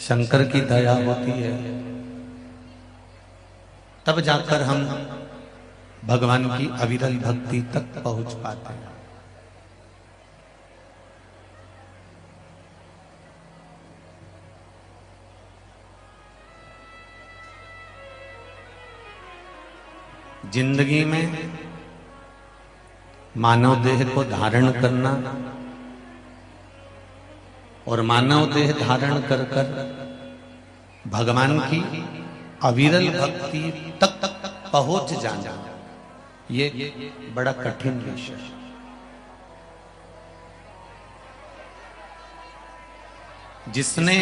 शंकर की दया होती है तब जाकर हम भगवान की अविरल भक्ति तक पहुंच पाते हैं। जिंदगी में मानव देह को धारण करना और मानव देह धारण कर कर भगवान की अविरल भक्ति तक पहुंच जाना, ये बड़ा कठिन विषय है। जिसने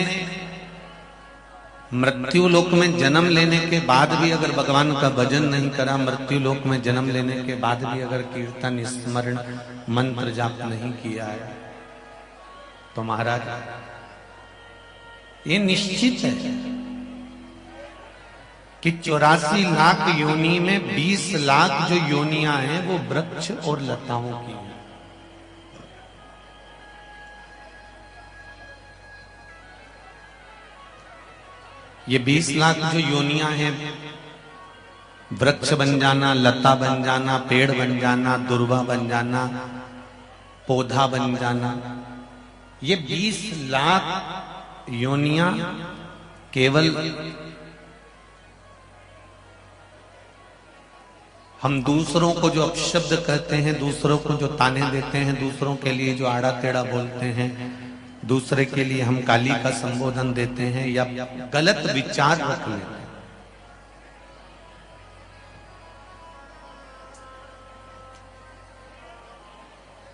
मृत्यु लोक में जन्म लेने के बाद भी अगर भगवान का भजन नहीं करा, मृत्यु लोक में जन्म लेने के बाद भी अगर कीर्तन स्मरण मंत्र जाप नहीं किया है, तो महाराज ये निश्चित है कि 84 लाख योनि में 20 लाख जो योनियां हैं वो वृक्ष और लताओं की हैं। ये 20 लाख जो योनियां हैं, वृक्ष बन जाना, लता बन जाना, पेड़ बन जाना, दुर्वा बन जाना, पौधा बन जाना, ये 20 लाख योनियां केवल हम दूसरों को जो अपशब्द कहते हैं, दूसरों को जो ताने देते हैं, दूसरों के लिए जो आड़ा टेढ़ा बोलते हैं, दूसरे के लिए हम काली का संबोधन देते हैं या गलत विचार रख लेते हैं,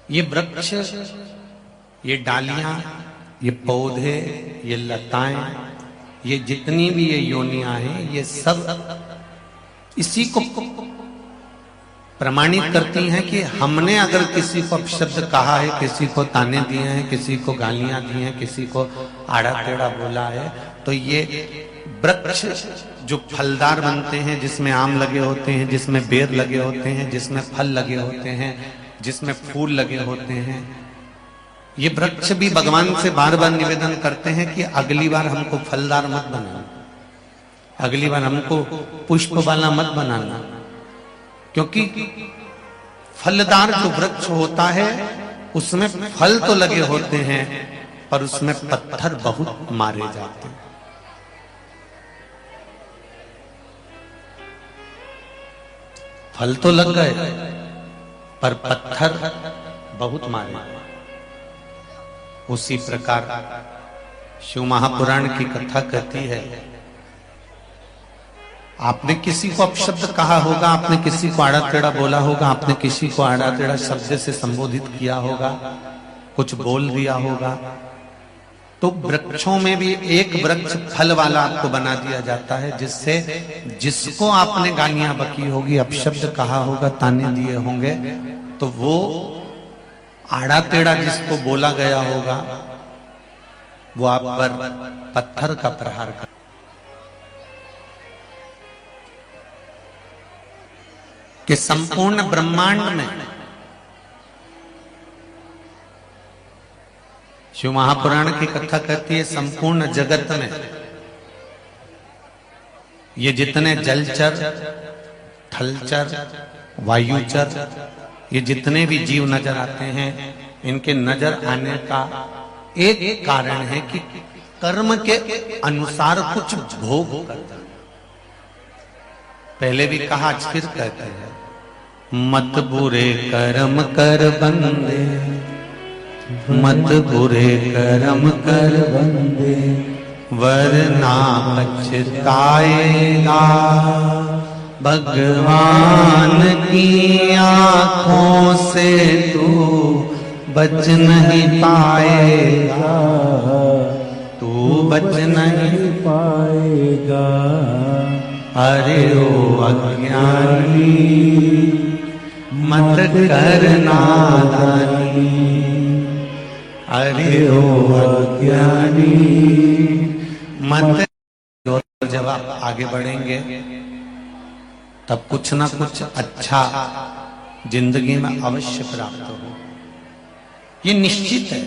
ये वृक्ष, ये डालियां, ये पौधे, ये लताएं, ये जितनी भी ये योनियां हैं, ये सब इसी को प्रमाणित करती हैं कि हमने अगर किसी को अपशब्द कहा है, किसी को ताने दिए हैं, किसी को गालियां दी हैं, किसी को आड़ा टेढ़ा बोला है, तो ये वृक्ष जो फलदार बनते हैं, जिसमें आम लगे होते हैं, जिसमें बेर लगे होते हैं, जिसमें फल लगे होते हैं, जिसमें फूल लगे होते हैं, ये वृक्ष भी भगवान से बार बार निवेदन करते हैं कि अगली बार हमको फलदार मत बनाना, अगली बार हमको पुष्प वाला मत बनाना, क्योंकि फलदार जो वृक्ष होता है उसमें फल तो लगे होते हैं पर उसमें पत्थर बहुत मारे जाते हैं। फल तो लग गए पर पत्थर बहुत मारे। उसी प्रकार शिव महापुराण की कथा कहती है, आपने किसी को अपशब्द कहा होगा, आपने किसी को आड़ा टेढ़ा बोला होगा, आपने किसी को आड़ा टेढ़ा शब्द से संबोधित किया होगा, कुछ बोल दिया होगा, तो वृक्षों में भी एक वृक्ष फल वाला आपको बना दिया जाता है, जिससे जिसको आपने गालियां बकी होगी, अपशब्द कहा होगा, ताने दिए होंगे, तो वो आड़ा टेढ़ा जिसको बोला गया होगा वो आप पर पत्थर का प्रहार कर। कि संपूर्ण ब्रह्मांड में शिव महापुराण की कथा कहती है, संपूर्ण जगत में ये जितने जलचर, थलचर, वायुचर, ये जितने भी जीव नजर आते हैं, इनके नजर आने का एक कारण है कि कर्म के अनुसार कुछ भोग करता है। पहले भी कहा, आज फिर कहते हैं, मत बुरे कर्म कर बंदे, मत बुरे कर्म कर बंदे, वरना पछताएगा, भगवान की आंखों से तू बच नहीं पाएगा, तू बच नहीं पाएगा। अरे ओ अज्ञानी मत कर नादानी, अरे ओ अज्ञानी मत। जब आप आगे बढ़ेंगे तब कुछ ना कुछ अच्छा जिंदगी में अवश्य प्राप्त हो, ये निश्चित है।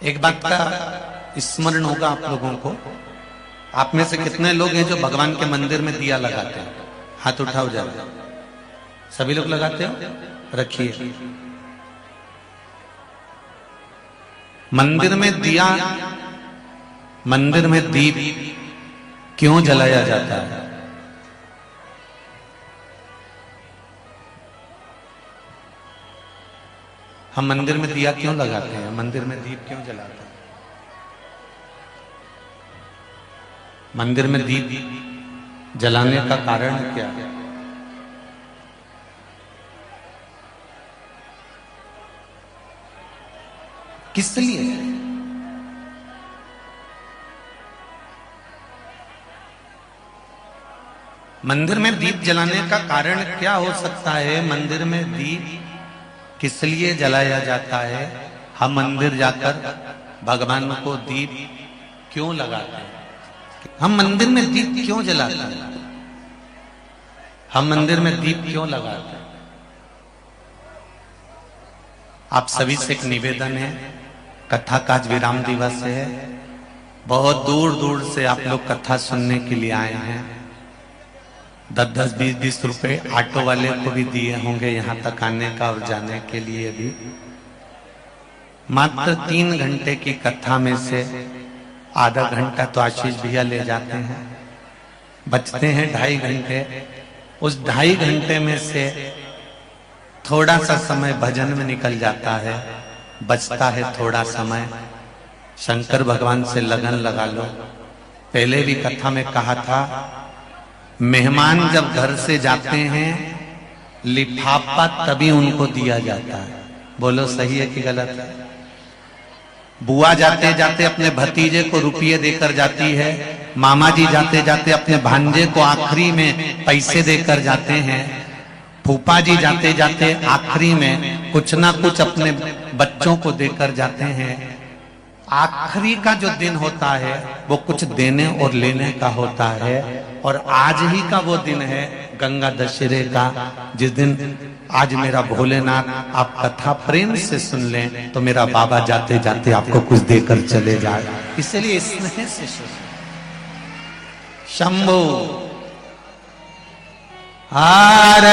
एक बात का स्मरण होगा आप लोगों को, आप में से कितने लोग हैं जो भगवान के मंदिर में दिया लगाते हैं? हाथ उठाओ जरा। सभी लोग लगाते हो? रखिए। मंदिर में दिया, मंदिर में दीप क्यों जलाया जाता है? हम मंदिर में दिया क्यों लगाते हैं? मंदिर में दीप क्यों जलाते हैं? मंदिर में दीप जलाने का कारण क्या है? किस लिए? मंदिर में दीप जलाने का कारण क्या हो सकता है? मंदिर में दीप किस लिए जलाया जाता है? हम मंदिर जाकर भगवान को दीप क्यों लगाते हैं? हम मंदिर में दीप क्यों जलाते हैं? हम मंदिर में दीप क्यों लगाते हैं? आप सभी से एक निवेदन है, कथा का आज विराम दिवस है, बहुत दूर दूर से आप लोग कथा सुनने के लिए आए हैं। 10-10, 20-20 रुपए ऑटो वाले को भी दिए होंगे यहाँ तक आने का और जाने के लिए भी। मात्र 3 घंटे की कथा में से आधा घंटा तो आशीष भैया ले जाते हैं, बचते हैं 2.5 घंटे। उस 2.5 घंटे में से थोड़ा सा समय भजन में निकल जाता है, बचता है थोड़ा समय शंकर भगवान से लगन लगा लो। पहले भी कथा में कहा था, मेहमान जब घर से जाते हैं लिफाफा तभी उनको दिया जाता है। बोलो सही है कि गलत है? बुआ जाते जाते अपने भतीजे को रुपये देकर जाती है, मामा जी जाते जाते अपने भांजे को आखिरी में पैसे देकर जाते हैं, फूफा जी जाते जाते आखिरी में कुछ ना कुछ अपने बच्चों को देकर जाते हैं। आखिरी का जो दिन होता है वो कुछ देने और लेने का होता है। और आज ही का वो दिन है गंगा दशहरे का, जिस दिन आज मेरा भोलेनाथ आप कथा प्रेम से सुन लें तो मेरा बाबा जाते जाते आपको कुछ देकर चले जाए। इसलिए स्नेह से शंभो हर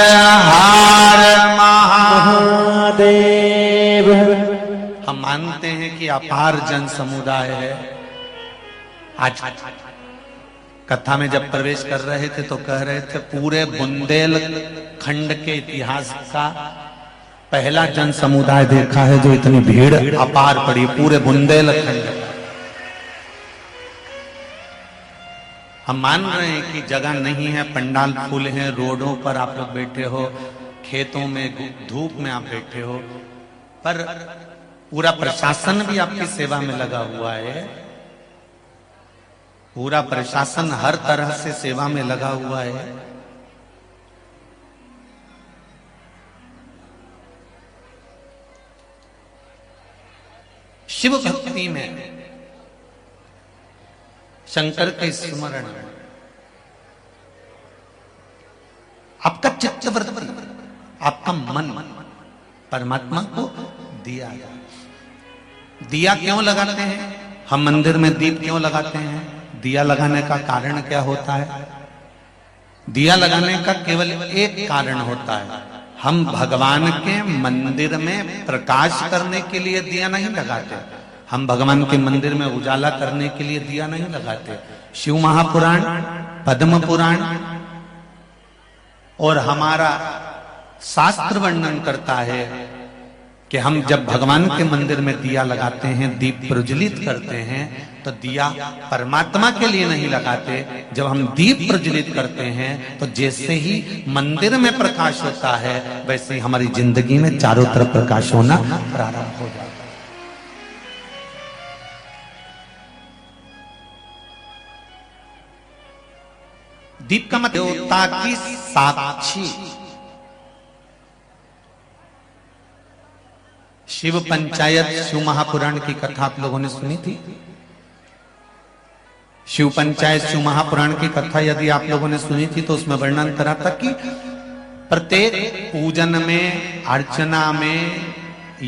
हर महादेव। हम मानते हैं कि अपार जन समुदाय है। आज कथा में जब प्रवेश कर रहे थे तो कह रहे थे पूरे बुंदेलखंड के इतिहास का पहला जन समुदाय देखा है जो इतनी भीड़ अपार पड़ी पूरे बुंदेलखंड। हम मान रहे हैं कि जगह नहीं है, पंडाल फूल हैं, रोडों पर आप लोग बैठे हो, खेतों में धूप में आप बैठे हो, पर पूरा प्रशासन भी आपकी सेवा में लगा हुआ है। पूरा प्रशासन हर तरह से सेवा में लगा हुआ है। शिव भक्ति में, शंकर के स्मरण में आपका चित्तवृत्ति, आपका मन परमात्मा को दिया। दिया क्यों लगाते हैं? हम मंदिर में दीप क्यों लगाते हैं? दिया लगाने का कारण क्या होता है? दिया लगाने का केवल एक कारण होता है, हम भगवान के मंदिर में प्रकाश करने के लिए दिया नहीं लगाते। हम भगवान के मंदिर में उजाला करने के लिए दिया नहीं लगाते। शिव महापुराण, पद्म पुराण और हमारा शास्त्र वर्णन करता है कि हम जब भगवान के मंदिर में दिया लगाते हैं, दीप प्रज्वलित करते हैं, तो दिया परमात्मा के लिए नहीं लगाते। जब हम दीप प्रज्वलित करते हैं तो जैसे ही मंदिर में प्रकाश होता है वैसे ही हमारी जिंदगी में चारों तरफ प्रकाश होना प्रारंभ हो जाता है। दीप का मतलब देवता की साक्षी। शिव पंचायत, शिव महापुराण की कथा आप लोगों ने सुनी थी। शिव पंचायत, शिव महापुराण की कथा यदि आप लोगों ने सुनी थी तो उसमें वर्णन करा था कि प्रत्येक पूजन में, अर्चना में,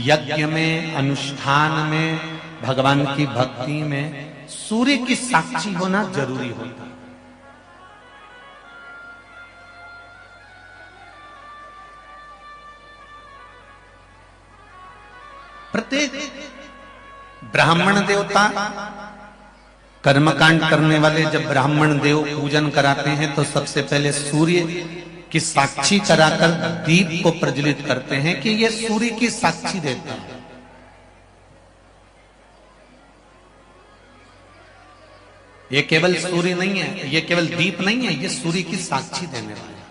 यज्ञ में, अनुष्ठान में भगवान की भक्ति में सूर्य की साक्षी होना जरूरी होता है। प्रत्येक ब्राह्मण देवता कर्मकांड करने वाले जब ब्राह्मण देव पूजन कराते हैं तो सबसे पहले सूर्य की साक्षी कराकर दीप को प्रज्वलित करते हैं कि ये सूर्य की साक्षी देता है। ये केवल सूर्य नहीं है, ये केवल दीप नहीं है, ये सूर्य की साक्षी देने वाला है।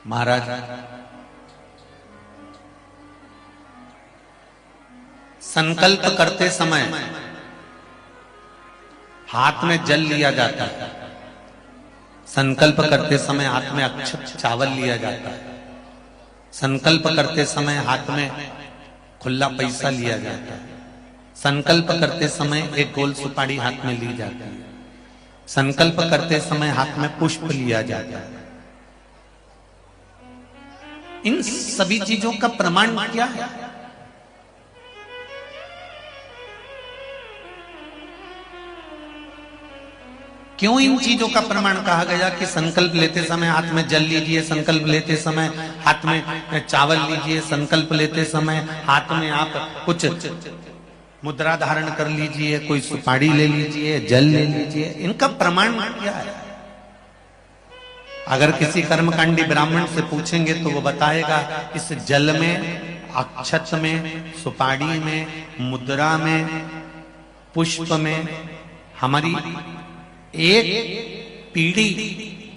महाराज संकल्प करते समय हाथ में जल लिया जाता है, संकल्प करते समय हाथ में अक्षत चावल लिया जाता है, संकल्प करते समय हाथ में खुला पैसा लिया जाता है, संकल्प करते समय एक गोल सुपारी हाथ में ली जाती है, संकल्प करते समय हाथ में पुष्प लिया जाता है। इन सभी चीजों का प्रमाण क्या है? क्यों इन चीजों का प्रमाण कहा गया कि संकल्प लेते समय हाथ में जल लीजिए, संकल्प लेते समय हाथ में चावल लीजिए, संकल्प लेते समय हाथ में आप कुछ मुद्रा धारण कर लीजिए, कोई सुपारी ले लीजिए, जल ले लीजिए। इनका प्रमाण क्या है? अगर किसी कर्मकांडी ब्राह्मण से पूछेंगे तो वो बताएगा इस जल में, अक्षत में, सुपारी में, मुद्रा में, पुष्प में हमारी एक पीढ़ी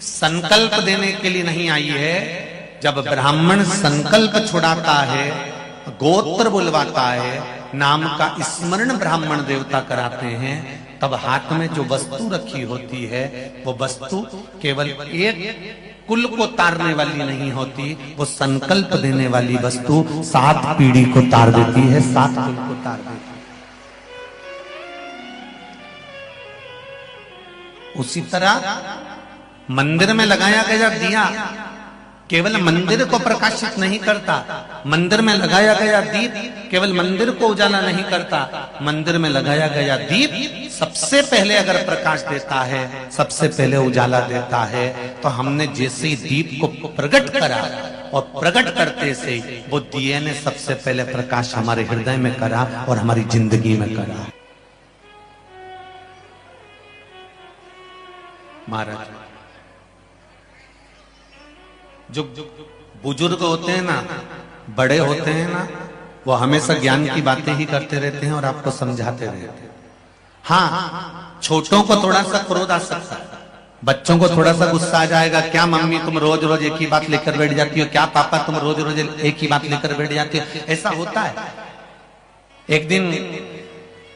संकल्प देने के लिए नहीं आई है। जब ब्राह्मण संकल्प छुड़ाता है, गोत्र बुलवाता है, नाम का स्मरण ब्राह्मण देवता कराते हैं, तब हाथ में जो वस्तु रखी होती है वो वस्तु केवल एक कुल को तारने वाली नहीं होती, वो संकल्प देने वाली वस्तु 7 पीढ़ी को तार देती है, 7 कुल को तार देती है। उसी तरह मंदिर में लगाया गया दिया केवल मंदिर को प्रकाशित नहीं करता, मंदिर में लगाया गया दीप केवल मंदिर को उजाला नहीं करता, मंदिर में लगाया गया दीप सबसे पहले अगर प्रकाश देता है, सबसे पहले उजाला देता है। तो हमने जैसे ही दीप को प्रकट करा और प्रकट करते से वो दिए ने सबसे पहले प्रकाश हमारे हृदय में करा और हमारी जिंदगी में करा। महाराज जो बुजुर्ग होते हैं ना, बड़े होते हैं ना, वो हमेशा ज्ञान की बातें ही करते रहते हैं और आपको समझाते रहते हैं। हाँ, छोटों को थोड़ा सा क्रोध आ सकता है, बच्चों को थोड़ा सा गुस्सा आ जाएगा, क्या मम्मी तुम रोज रोज एक ही बात लेकर बैठ जाती हो, क्या पापा तुम रोज रोज एक ही बात लेकर बैठ जाती हो, ऐसा होता है। एक दिन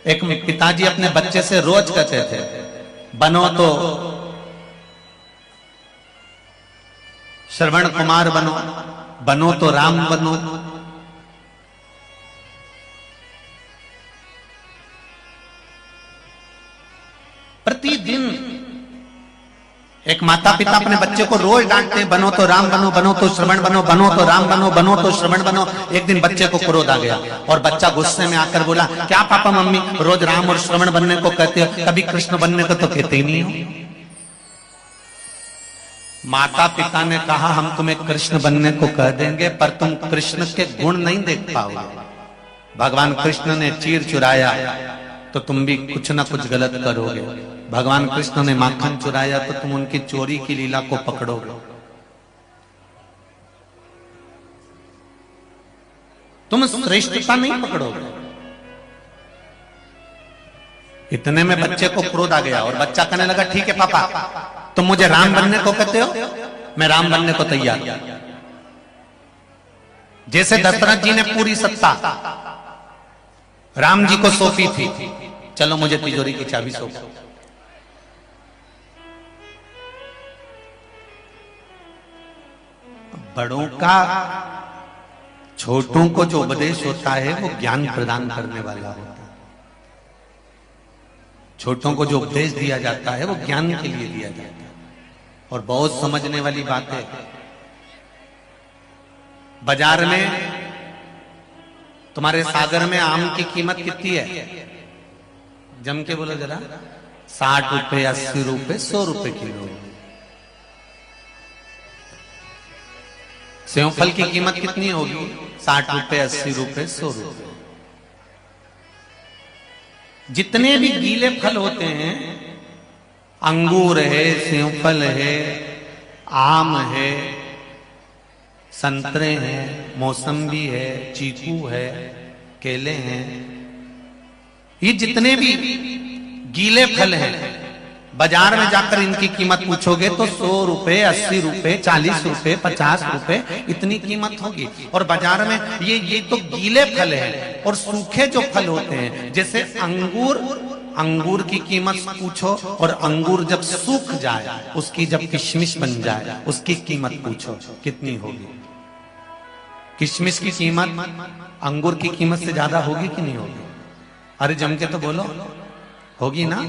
एक पिताजी अपने बच्चे से रोज कहते थे, बनो तो श्रवण कुमार बनो, बनो तो राम बनो। प्रतिदिन एक माता पिता अपने बच्चे को रोज डांटते हैं, बनो तो राम बनो, बनो तो श्रवण बनो, बनो तो राम बनो, बनो तो श्रवण बनो। एक दिन बच्चे को क्रोध आ गया और बच्चा गुस्से में आकर बोला, क्या पापा मम्मी रोज राम और श्रवण बनने को कहते हो, कभी कृष्ण बनने को तो कहते ही नहीं हो। माता पिता ने कहा, हम तुम्हें कृष्ण बनने को कह देंगे पर तुम कृष्ण के गुण नहीं देख पाओगे। भगवान कृष्ण ने चीर चुराया तो तुम भी कुछ ना कुछ गलत करोगे, भगवान कृष्ण ने माखन चुराया तो तुम उनकी चोरी की लीला को पकड़ोगे। तुम श्रेष्ठता नहीं पकड़ोगे। इतने में बच्चे को क्रोध आ गया और बच्चा कहने लगा, ठीक है पापा, तुम मुझे राम बनने को कहते हो, मैं राम बनने को तैयार। जैसे दशरथ जी ने पूरी सत्ता राम जी को सौंपी थी, चलो मुझे तिजोरी की चाबी सौंपो। बड़ों का छोटों को जो उपदेश होता है वो ज्ञान प्रदान करने वाला होता है। छोटों को जो उपदेश दिया जाता है वो ज्ञान के लिए दिया जाता है। और बहुत समझने वाली बात है, बाजार में तुम्हारे सागर में आम की कीमत कितनी है? जम के बोलो जरा। 60 रुपए, 80 रुपए, 100 रुपए किलो। सेवफल की कीमत कितनी होगी? 60 रुपए, 80 रुपए, 100 रुपए। जितने भी गीले फल होते हैं, अंगूर है, सेवफल है, आम है, संतरे हैं, मौसम्बी है, चीकू है, केले हैं, ये जितने भी गीले फल हैं, बाजार में जाकर इनकी कीमत पूछोगे तो 100 रुपए, 80 रुपए, 40 रुपए, 50 रुपए इतनी कीमत होगी। और बाजार में ये तो गीले फल हैं। और सूखे जो फल होते हैं, जैसे अंगूर की कीमत पूछो, और अंगूर जब सूख जाए, उसकी जब किशमिश बन जाए, उसकी कीमत पूछो कितनी होगी। किशमिश की कीमत अंगूर की कीमत से ज्यादा होगी कि नहीं होगी? अरे जम के तो बोलो, होगी ना।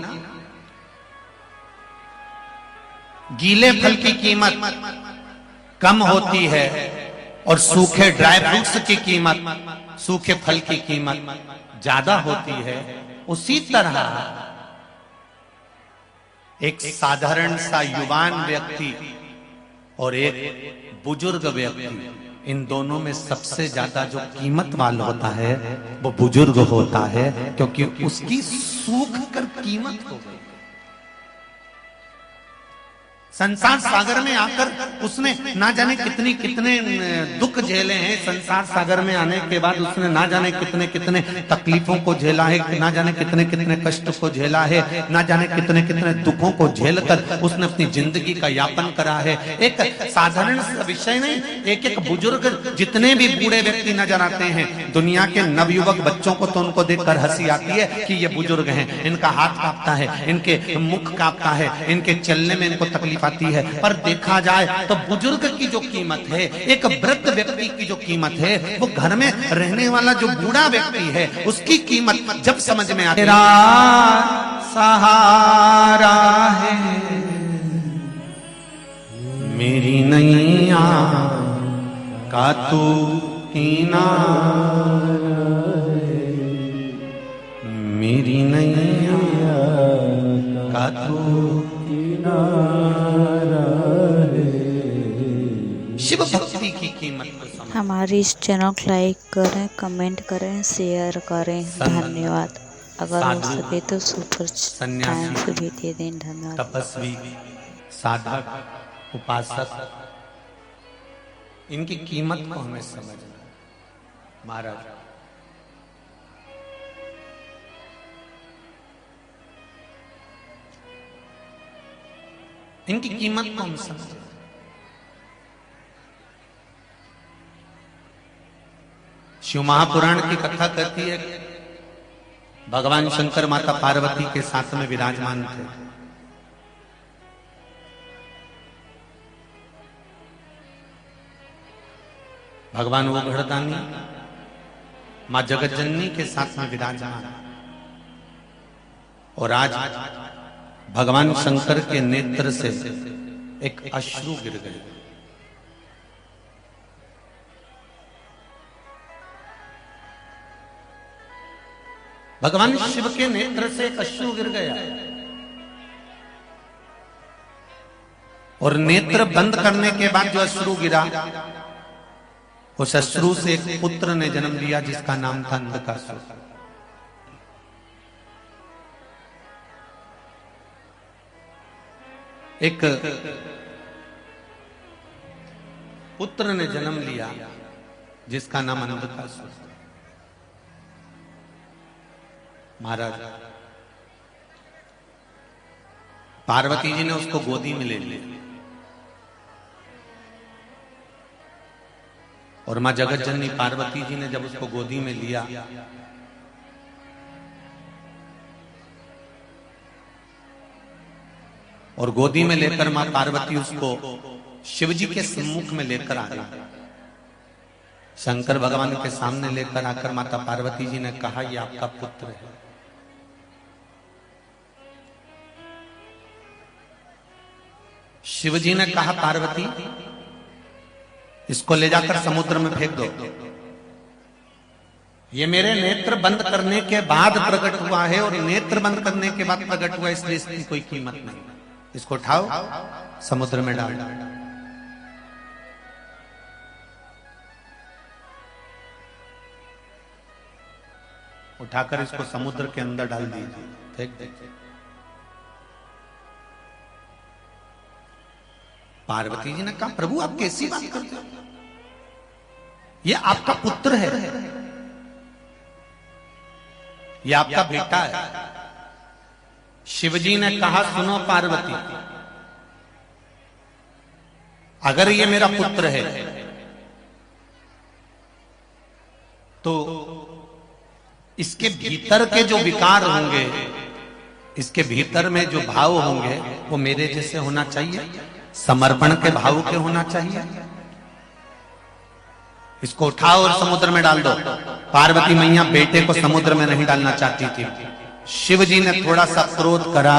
गीले फल की कीमत कम होती है और सूखे ड्राई फ्रूट्स की कीमत, सूखे फल की कीमत ज्यादा होती है। उसी तरह एक साधारण सा युवान व्यक्ति और एक बुजुर्ग व्यक्ति, इन दोनों में सबसे ज्यादा जो कीमत वाला होता है वो बुजुर्ग होता है, क्योंकि उसकी सूख कर कीमत हो गई। संसार सागर में आकर उसने ना जाने कितने दुख झेले हैं। संसार सागर में आने के बाद उसने ना जाने कितने तकलीफों को झेला है, ना जाने कितने कष्ट को झेला है, ना जाने कितने दुखों को झेलकर उसने अपनी जिंदगी का यापन करा है। एक साधारण विषय नहीं, एक बुजुर्ग, जितने भी बूढ़े व्यक्ति नजर आते हैं दुनिया के नवयुवक बच्चों को, तो उनको देखकर हंसी आती है कि ये बुजुर्ग हैं, इनका हाथ कांपता है, इनके मुख कांपता है, इनके चलने में इनको तकलीफ आती है। पर देखा जाए तो बुजुर्ग की जो कीमत है, एक वृद्ध व्यक्ति की जो कीमत है, वो घर में रहने वाला जो बूढ़ा व्यक्ति है, उसकी कीमत जब समझ में आती है। तेरा सहारा है मेरी नैया का तू किनारा है, मेरी नैया का तू शिव भक्ति की कीमत को समझ। हमारे इस चैनल को लाइक करें, कमेंट करें, शेयर करें। धन्यवाद। अगर हो सके तो सुपर थैंक्स भी दे दें। धन्यवाद। तपस्वी, साधक, उपासक, इनकी कीमत को हमें समझना। महाराज इनकी कीमत को हम समझें। शिव महापुराण की कथा कहती है, भगवान शंकर माता पार्वती के साथ में विराजमान थे। भगवान वो घड़दानी मां जगतजननी के साथ में विराजमान, और आज भगवान शंकर के नेत्र से एक अश्रु गिर गए। भगवान शिव के नेत्र से एक अश्रु गिर गया, और नेत्र बंद करने के बाद जो अश्रु गिरा, उस अश्रु से एक पुत्र ने जन्म लिया जिसका नाम था अंधकासुर। एक पुत्र ने जन्म लिया जिसका नाम अंधकासुर। महाराज पार्वती जी ने उसको गोदी में ले लिया, और मां जगतजननी पार्वती जी ने जब उसको गोदी में लिया, और गोदी में लेकर मां पार्वती उसको शिवजी के सम्मुख में लेकर आ गई। शंकर भगवान के सामने लेकर आकर माता पार्वती जी ने कहा, ये आपका पुत्र है। शिवजी ने कहा, पार्वती इसको ले जाकर समुद्र में फेंक दो। ये मेरे नेत्र बंद करने के बाद प्रकट हुआ है और नेत्र बंद करने के बाद प्रकट हुआ, इसलिए इसकी कोई कीमत नहीं। इसको उठाओ, समुद्र में डाल। उठाकर इसको समुद्र के अंदर डाल दीजिए, फेंक दीजिए। पार्वती जी ने कहा, प्रभु आप कैसी बात करते हो, ये आपका पुत्र है, ये आपका बेटा है। शिवजी ने कहा, सुनो पार्वती, अगर ये मेरा पुत्र है तो इसके भीतर के जो विकार होंगे, इसके भीतर में जो भाव होंगे वो मेरे जैसे होना चाहिए, समर्पण के भाव के होना चाहिए। इसको उठाओ और समुद्र में डाल दो। पार्वती मैया बेटे को समुद्र में नहीं डालना चाहती थी। शिव जी ने थोड़ा सा क्रोध करा,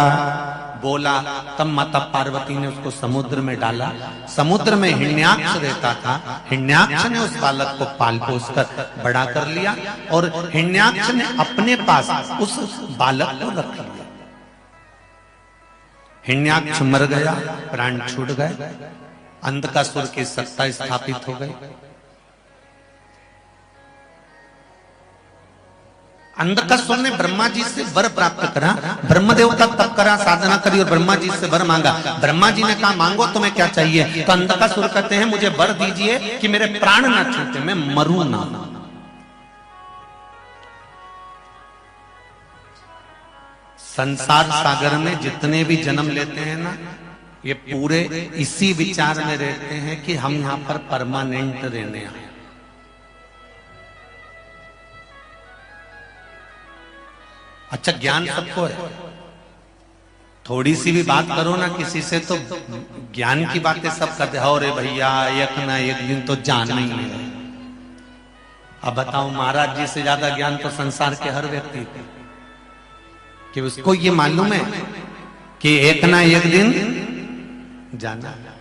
बोला, तब माता पार्वती ने उसको समुद्र में डाला। समुद्र में हिरण्याक्ष रहता था, हिरण्याक्ष ने उस बालक को पाल पोस कर बड़ा कर लिया और हिरण्याक्ष ने अपने पास उस बालक को रख लिया। हिरण्याक्ष मर गया, प्राण छूट गए, अंधकासुर की सत्ता स्थापित हो गई। अंधकासुर ने ब्रह्मा जी से वर प्राप्त करा, ब्रह्मदेव का तप करा, साधना करी और ब्रह्मा जी से वर मांगा। ब्रह्मा जी ने कहा, मांगो तुम्हें क्या चाहिए? तो अंधकासुर कहते हैं, मुझे वर दीजिए कि मेरे प्राण ना छूटे, मैं मरूं ना। संसार सागर में जितने भी जन्म लेते हैं ना, ये पूरे इसी विचार में रहते हैं कि हम यहां पर परमानेंट रहने आए। अच्छा, ज्ञान सबको है, थोड़ी सी भी बात करो ना किसी से तो ज्ञान की बातें सब करते हो, रे भैया एक ना एक दिन तो जाना ही है। अब बताओ, महाराज जी से ज्यादा ज्ञान तो संसार के हर व्यक्ति को, कि उसको ये मालूम है कि एक ना एक दिन जाना है।